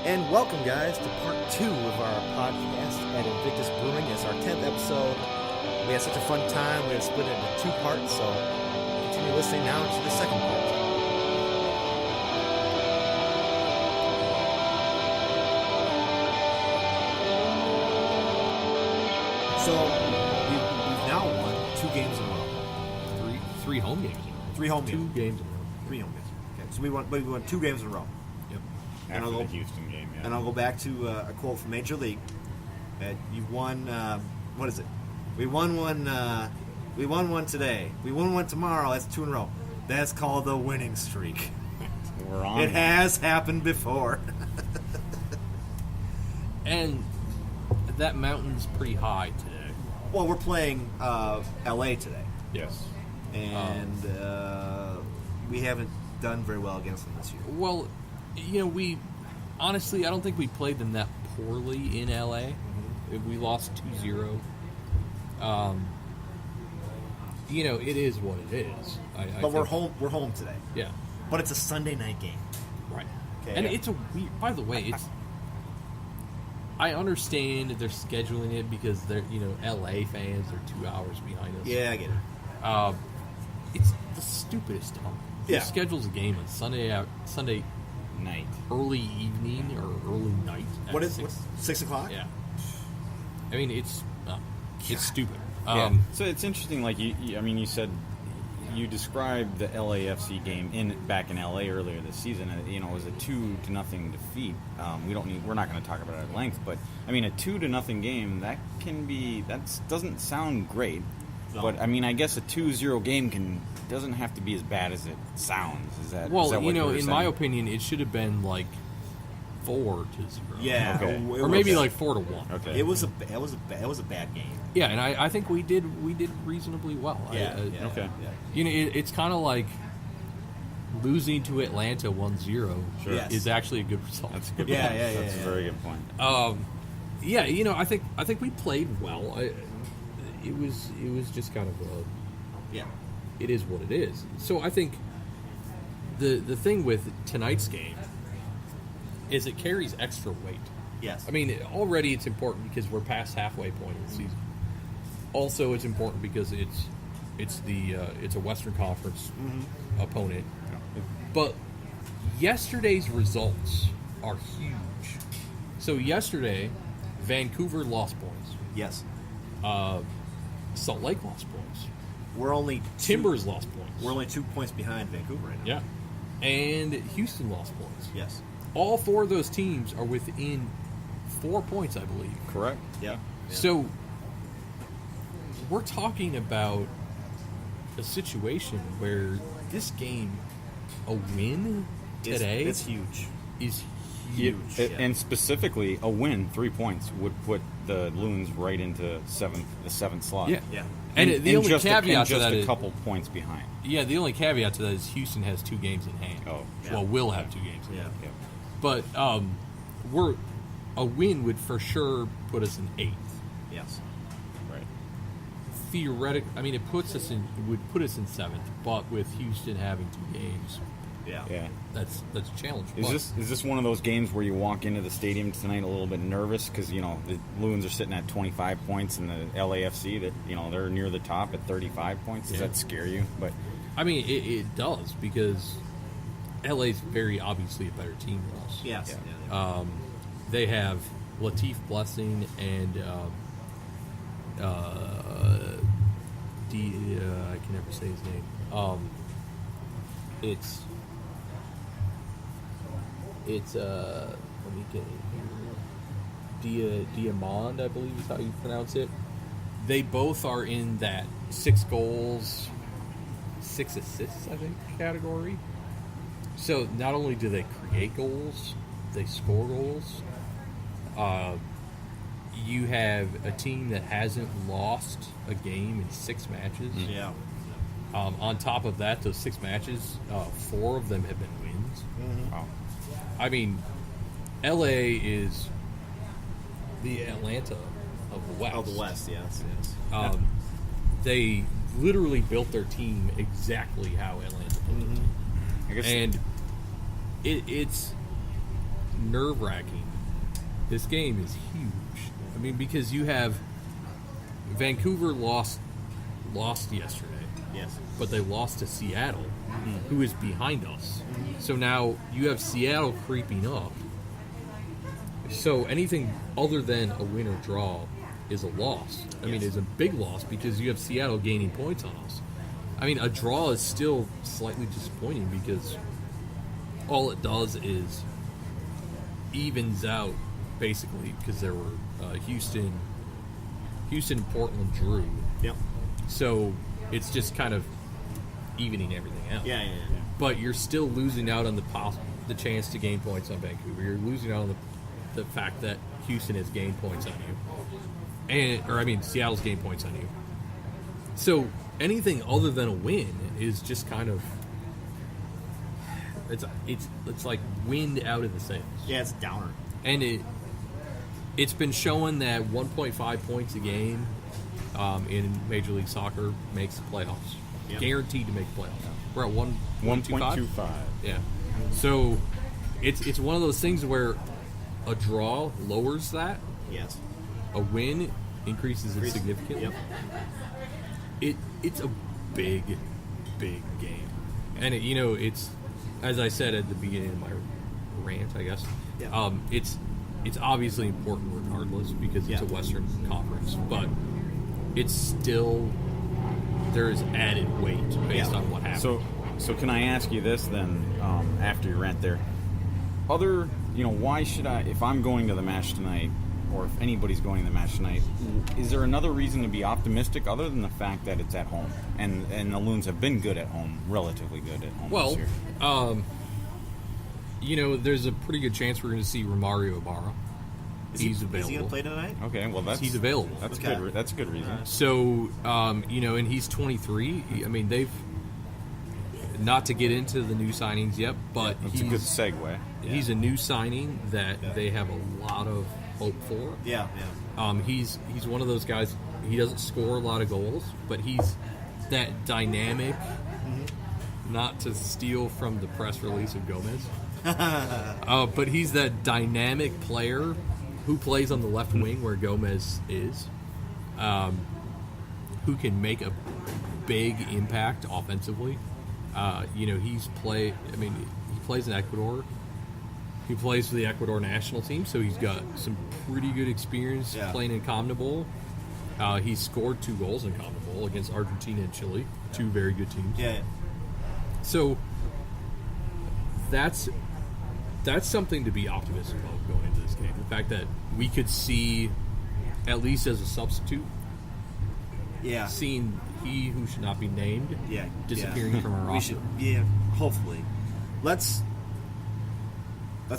And welcome, guys, to part 2 of our podcast at Invictus Brewing. It's our 10th episode. We had such a fun time. We had split it into 2 parts, so continue listening now to the second part. So, we've now won 2 games in a row. Three home games in a row. 3 home games. 2 games in a row. 3 home games. Okay, so we won 2 games in a row. Yep. After the Houston game, yeah. And I'll go back to a quote from Major League. You've won, what is it? We won one today. We won one tomorrow. That's 2 in a row. That's called the winning streak. We're on. It has happened before. And that mountain's pretty high today. Well, we're playing LA today. Yes. And we haven't done very well against them this year. Well, we honestly, I don't think we played them that poorly in LA. Mm-hmm. We lost 2-0. It is what it is. But we're home. We're home today. Yeah. But it's a Sunday night game. Right. Okay. And it's a weird. By the way, I understand they're scheduling it because they're LA fans are 2 hours behind us. Yeah, I get it. It's the stupidest time. Yeah. It schedules a game on Sunday Night. early evening or early night. What's 6 o'clock? Yeah. I mean, it's stupid. Yeah. So it's interesting. Like you said, you described the LAFC game back in LA earlier this season. It was a 2-0 defeat. We're not going to talk about it at length, but I mean, a 2-0 game that doesn't sound great. No. But I mean, I guess a 2-0 game doesn't have to be as bad as it sounds. Is that well? Is that what in my opinion, it should have been like 4-0. Yeah, okay. Or maybe like 4-1. Okay. It was a bad game. Yeah, and I think we did reasonably well. Yeah. Okay. Yeah. It's kind of like losing to Atlanta 1-0 Sure. Yes. is actually a good result. That's a good. Yeah, point. yeah, That's a very good point. I think we played well. It was just kind of it is what it is. So I think the thing with tonight's game is it carries extra weight. Yes. I mean, already it's important because we're past halfway point of the season. Also, it's important because it's a Western Conference opponent. But yesterday's results are huge. So yesterday, Vancouver lost points. Yes. Salt Lake lost points. We're only Timbers lost points. We're only 2 points behind Vancouver right now. Yeah. And Houston lost points. Yes. All 4 of those teams are within 4 points, I believe. Correct. Yeah. So we're talking about a situation where this game, a win today, it's huge. is huge. And specifically, a win, 3 points, would put the Loons right into the seventh slot. Yeah. Yeah. And the only caveat to that is is a couple points behind. Yeah, the only caveat to that is Houston has 2 games in hand. Oh, yeah. Well, will have 2 games in Yeah. hand. Yeah. But a win would for sure put us in 8th. Yes. Right. Theoretically, I mean, it would put us in 7th, but with Houston having 2 games, Yeah. Yeah. that's a challenge. Is this one of those games where you walk into the stadium tonight a little bit nervous because the Loons are sitting at 25 points and the LAFC that they're near the top at 35 points? Does that scare you? But I mean, it does because LA's very obviously a better team than us. Yes. Yeah. Yeah. They have Latif Blessing and I can never say his name. It's let me get it here. Diamond, I believe is how you pronounce it. They both are in that 6 goals, 6 assists, I think, category. So not only do they create goals, they score goals. You have a team that hasn't lost a game in 6 matches. Yeah. On top of that, those 6 matches, 4 of them have been wins. Mm-hmm. wow. I mean, LA is the Atlanta of the West. Of the West, yes. They literally built their team exactly how Atlanta built their team. I guess And it's nerve-wracking. This game is huge. I mean, because you have Vancouver lost yesterday. Yes. But they lost to Seattle, who is behind us. So now you have Seattle creeping up. So anything other than a win or draw is a loss. I mean, it's a big loss because you have Seattle gaining points on us. I mean, a draw is still slightly disappointing because all it does is evens out, basically, because there were Houston and Portland drew. Yep. So it's just kind of evening everything out. Yeah. But you're still losing out on the chance to gain points on Vancouver. You're losing out on the fact that Houston has gained points on you. Seattle's gained points on you. So anything other than a win is just kind of it's like wind out of the sails. Yeah, it's a downer. And it's been shown that 1.5 points a game in Major League Soccer makes the playoffs. Yep. Guaranteed to make the playoffs. We're at 1.25. Yeah. So it's one of those things where a draw lowers that. Yes. A win increases it significantly. Yep. It's a big game, and it's as I said at the beginning of my rant, I guess. Yeah. It's obviously important regardless because it's a Western Conference, but it's still there's added weight based on what happened. So can I ask you this then? After your rant there, why should I, if I'm going to the match tonight, or if anybody's going to the match tonight, is there another reason to be optimistic other than the fact that it's at home? And the Loons have been good at home, relatively good at home this year. There's a pretty good chance we're going to see Romario Ibarra. He's available. Is he going to play tonight? Okay, well he's available. That's good. That's a good reason. So, and he's 23. I mean, they've not to get into the new signings yet, but it's a good segue. He's a new signing that they have a lot of hope for. Yeah. He's one of those guys. He doesn't score a lot of goals, but he's that dynamic. Not to steal from the press release of Gomez, but he's that dynamic player who plays on the left wing where Gomez is, who can make a big impact offensively. He plays in Ecuador. He plays for the Ecuador national team, so he's got some pretty good experience playing in CONMEBOL. He scored 2 goals in CONMEBOL against Argentina and Chile, 2 very good teams. Yeah. So that's something to be optimistic about going into this game. The fact that we could see, at least as a substitute, seeing he who should not be named disappearing from our roster. Hopefully. That's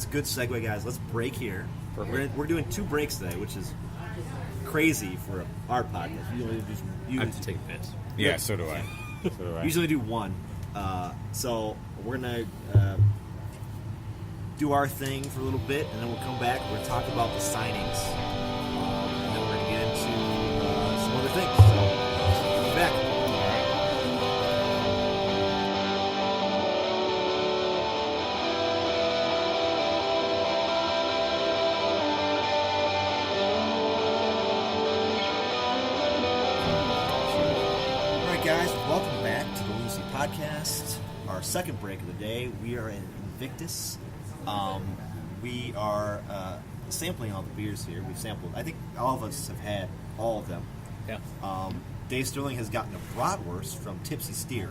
a good segue, guys. Let's break here. We're doing 2 breaks today, which is crazy for our podcast. I have to take a piss. Yeah, so do I. Usually do 1. So we're going to do our thing for a little bit, and then we'll come back. We're going to talk about the signings, and then we're going to get into some other things. So we'll be back. Guys, welcome back to the Lucy Podcast. Our second break of the day. We are in Invictus. We are sampling all the beers here. We've sampled. I think all of us have had all of them. Yeah. Dave Sterling has gotten a bratwurst from Tipsy Steer.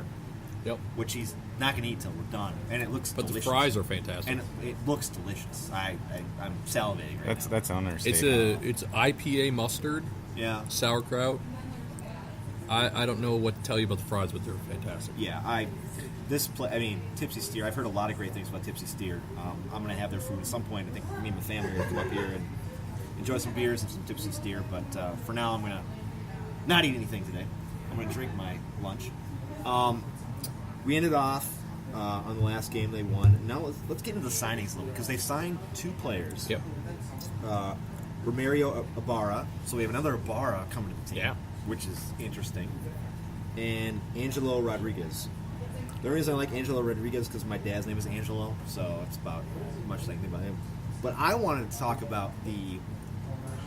Yep. Which he's not going to eat till we're done, and it looks delicious. But the fries are fantastic, and it looks delicious. I'm salivating right now. That's understatement. It's IPA mustard. Yeah. Sauerkraut. I don't know what to tell you about the fries, but they're fantastic. Yeah, Tipsy Steer. I've heard a lot of great things about Tipsy Steer. I'm going to have their food at some point. I think me and my family will come up here and enjoy some beers and some Tipsy Steer. But for now, I'm going to not eat anything today. I'm going to drink my lunch. We ended off on the last game they won. Now let's get into the signings a little, because they signed 2 players. Yep. Romario Ibarra. So we have another Ibarra coming to the team. Yeah. Which is interesting. And Angelo Rodriguez. The reason I like Angelo Rodriguez is because my dad's name is Angelo, so it's about as much as I can think about him. But I wanted to talk about the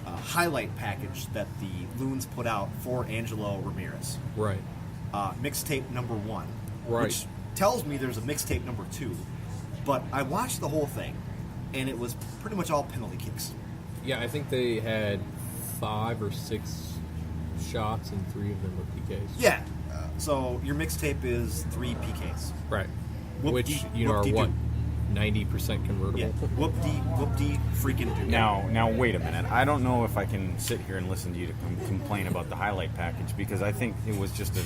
highlight package that the Loons put out for Angelo Ramirez. Right. Mixtape number 1. Right. Which tells me there's a mixtape number 2. But I watched the whole thing, and it was pretty much all penalty kicks. Yeah, I think they had 5 or 6 shots, and 3 of them were PKs. Yeah. So your mixtape is 3 PKs. Right. Whoop-dee- Which, you know, are what? whoop-dee-doo. 90% convertible? Yeah. Whoop-dee freaking do. Now wait a minute. I don't know if I can sit here and listen to you to complain about the highlight package, because I think it was just a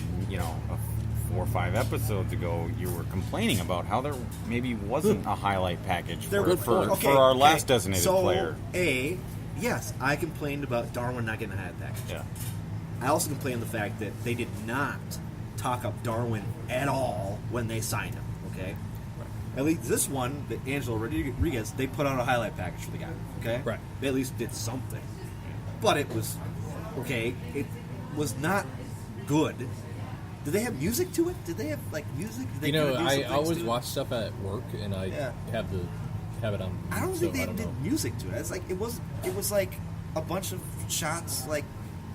4 or 5 episodes ago you were complaining about how there maybe wasn't a highlight package for our last designated player. Yes, I complained about Darwin not getting a highlight package. Yeah. I also complained the fact that they did not talk up Darwin at all when they signed him. Okay. At least this one, the Angelo Rodriguez, they put out a highlight package for the guy. Okay, Right. They at least did something, but it was okay. It was not good. Did they have music to it? Did they have music? Did they You know, kinda do some I things always to it? watch stuff at work, and I have it on. I don't think they don't did know. music to it. It's like it was like a bunch of shots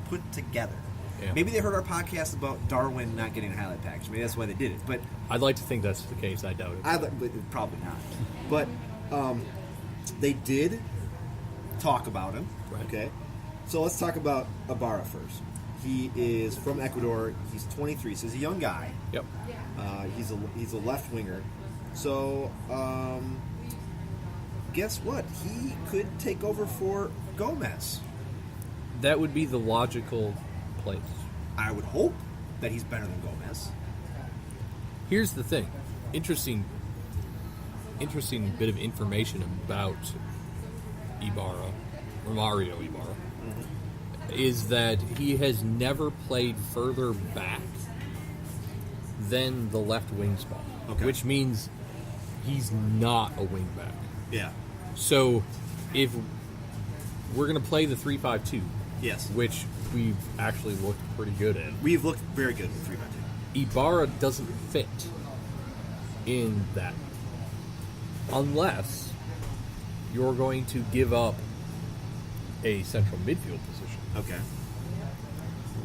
put together. Yeah. Maybe they heard our podcast about Darwin not getting a highlight package. Maybe that's why they did it. But I'd like to think that's the case. I doubt it. but probably not. But they did talk about him. Right. Okay. So let's talk about Ibarra first. He is from Ecuador. He's 23, so he's a young guy. Yep. He's a left winger. So guess what? He could take over for Gomez. That would be the logical place. I would hope that he's better than Gomez. Here's the thing. Interesting bit of information about Ibarra, or Mario Ibarra, is that he has never played further back than the left wing spot. Okay. Which means he's not a wing back. Yeah. So if we're going to play the 3-5-2, Yes. which we've actually looked pretty good at, We've looked very good with 3-5-2. Ibarra doesn't fit in that unless you're going to give up a central midfield position, Okay.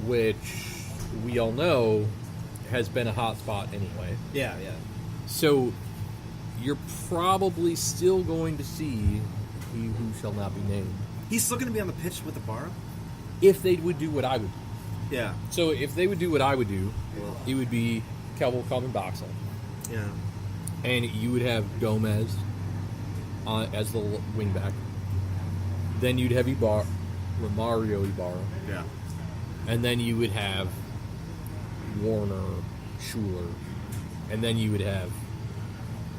which we all know has been a hot spot anyway. Yeah. So you're probably still going to see he who shall not be named He's still going to be on the pitch with Ibarra? if they would do what I would do. Yeah. So if they would do what I would do, Well. it would be Kelvin Common Boxel. Yeah. And you would have Gomez as the wing back. Then you'd have Mario Ibarra. Yeah. And then you would have Warner, Schuler. And then you would have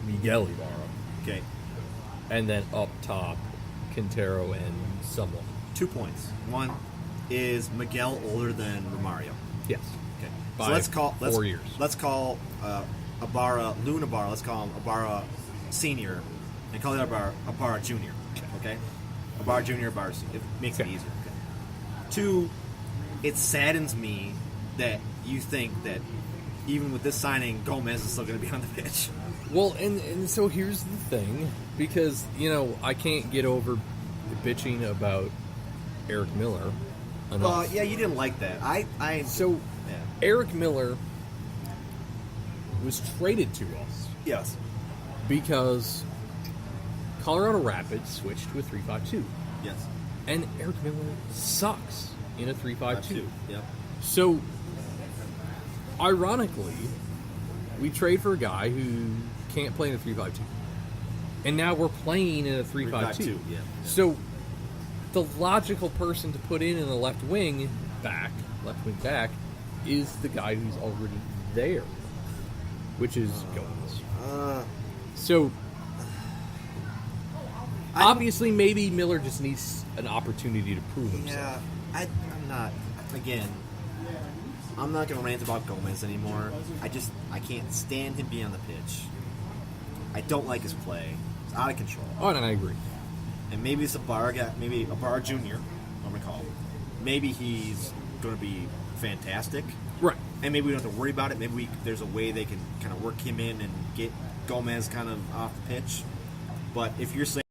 Miguel Ibarra. Okay. And then up top, Quintero and someone. 2 points. One is Miguel older than Romario. Yes. Okay. By So let's call 4 years. Let's call Ibarra Loon Ibarra. Let's call him Ibarra Senior, and call the other Ibarra Junior. Okay. Ibarra Junior, Ibarra Senior. It makes it Okay. easier. Okay. 2, it saddens me that you think that even with this signing, Gomez is still going to be on the pitch. Well, and so here's the thing, because, I can't get over the bitching about Eric Miller enough. Well, yeah, you didn't like that. So, yeah. Eric Miller was traded to us Yes. because Colorado Rapids switched to a 3-5-2. Yes. And Eric Miller sucks in a 3-5-2. Yep. So, ironically, we trade for a guy who can't play in a 3-5-2. And now we're playing in a 3-5-2. Yeah. So, the logical person to put in the left wing back, is the guy who's already there, which is Gomez. So, obviously, maybe Miller just needs an opportunity to prove himself. Yeah, I'm not. Again, I'm not going to rant about Gomez anymore. I can't stand him being on the pitch. I don't like his play. It's out of control. Oh, and I agree. And maybe it's Ibarra guy, maybe Ibarra Jr., I'm going to call him. Maybe he's going to be fantastic. Right. And maybe we don't have to worry about it. Maybe there's a way they can kind of work him in and get Gomez kind of off the pitch. But if you're saying